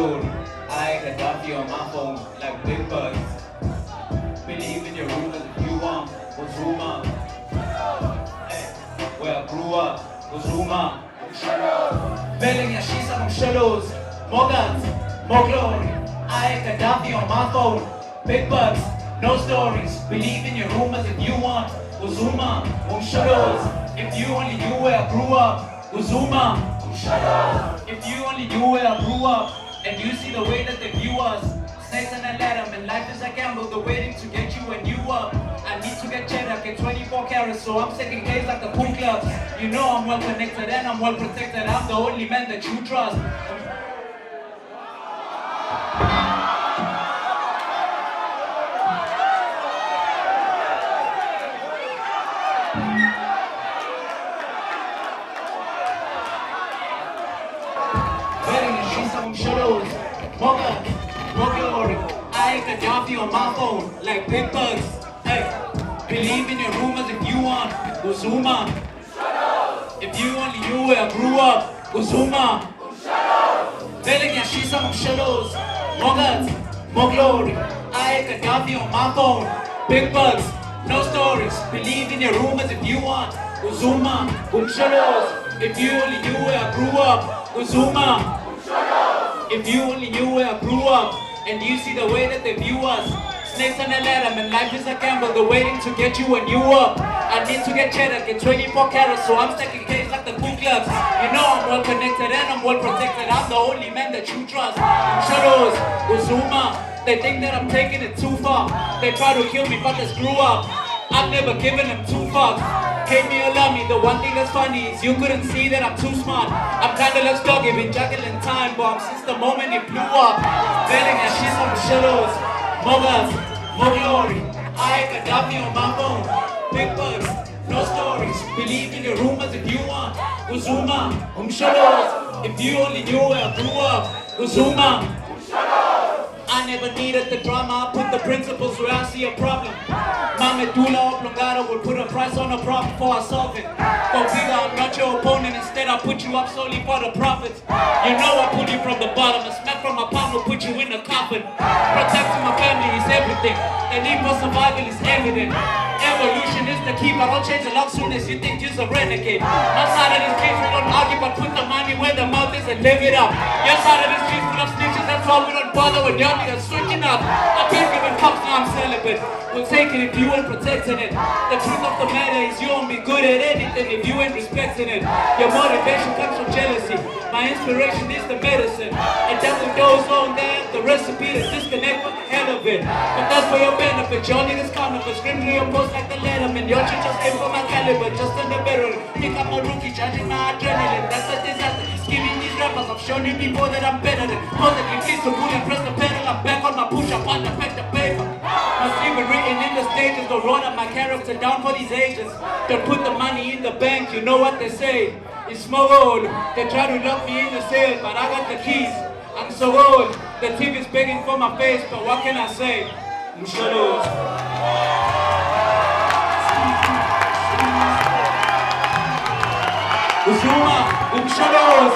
Mshador. I got Duffy on my phone like big bugs. Believe in your rumors if you want. What's rumor? Hey, where I grew up. What's rumor? Belling ya shisa Mshados. More guns, more glory. I got Duffy on my phone. Big bugs, no stories. Believe in your rumors if you want. What's rumor? Mshados. If you only knew where I grew up. What's rumor? If you only knew where I grew up, and you see the way that they view us, snakes and a ladder, and life is a gamble, they're waiting to get you when you up. I need to get cheddar, get 24 carats, so I'm taking days like the pool clubs. You know I'm well connected and I'm well protected, I'm the only man that you trust. Shadows, more guns, more glory. I got Duffy on my phone like big bugs. Hey, believe in your rumors if you want. Uzuma. If you only knew where I grew up. Uzuma. Telling ya she's some shadows, more guns, more glory. I got Duffy on my phone. Big bugs, no stories. Believe in your rumors if you want. Uzuma. Shadows. If you only knew where I grew up. Uzuma. If you only knew where I grew up, and you see the way that they view us. Snakes on a ladder, man, life is a gamble, they're waiting to get you when you up. I need to get cheddar, get 24 carats, so I'm stacking K's like the cool clubs. You know I'm well connected and I'm well protected, I'm the only man that you trust. Shadows, Uzuma, they think that I'm taking it too far. They try to kill me, but they screw up. I've never given them two fucks. Hate me or love me, the one thing that's funny is you couldn't see that I'm too smart. I'm kinda like Stoggy, been juggling time bombs since the moment it blew up. Telling ya she's from shadows, more guns, more glory. I got Duffy on my phone, big bugs, no stories. Believe in your rumors if you want. Uzuma, shadows. If you only knew where I grew up. Uzuma. I never needed the drama, I put the principles where I see a problem. My medulla oblongata will put a price on a problem before I solve it. Go figure, I'm not your opponent, instead I put you up solely for the profits. You know I pull you from the bottom, a smack from my palm will put you in a coffin. Protecting my family is everything, the need for survival is evident. Evolution is the key, but I'll change a lot soon as you think you're a renegade. My side of this case we don't argue, but put the money where the mouth is and live it up. Your side of this street full of snitches, that's why we don't bother when y'all niggas switching up. I can't give a fuck, now I'm celibate. We'll take it if you ain't protecting it. The truth of the matter is you won't be good at anything if you ain't respecting it. Your motivation comes from jealousy, my inspiration is the medicine. And that's what goes on there, the recipe to disconnect with the hell of it. But that's for your benefit, y'all niggas counterfeit. Scream to your post like the Letterman. Y'all should just aim for my caliber, just in the barrel. Think I'm a rookie, judging my adrenaline. That's a disaster, scheming these rappers. I've shown you before that I'm better than. Positively please to pull and press the pedal. I'm back on my push-up on the back the paper. My secret written in the stages, don't run up my character down for these agents. Don't put the money in the bank, you know what they say. It's small old, they try to lock me in the sale, but I got the keys. I'm so old, the TV's begging for my face, but what can I say? Shadows. Uzuma, shadows.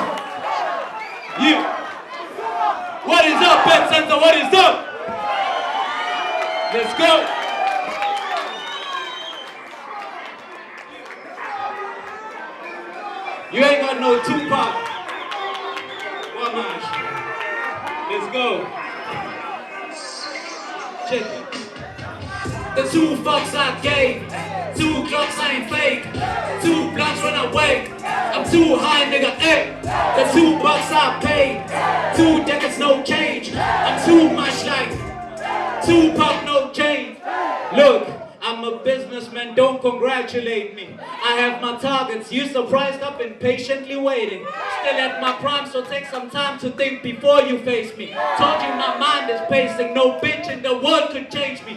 Yeah. What is up, Pet Center? What is up? Let's go. You ain't got no Tupac. KwaMashu. Let's go. Check it. The 2 fucks I gave, 2 clocks I ain't fake, 2 blunts when I wake. I'm too high, nigga, ayy. The $2 I paid, 2 decades no change. I'm too much like Tupac, no change. Look, I'm a businessman, don't congratulate me. I have my targets, you surprised, I've been patiently waiting. Still at my prime, so take some time to think before you face me. Told you my mind is pacing, no bitch in the world could change me.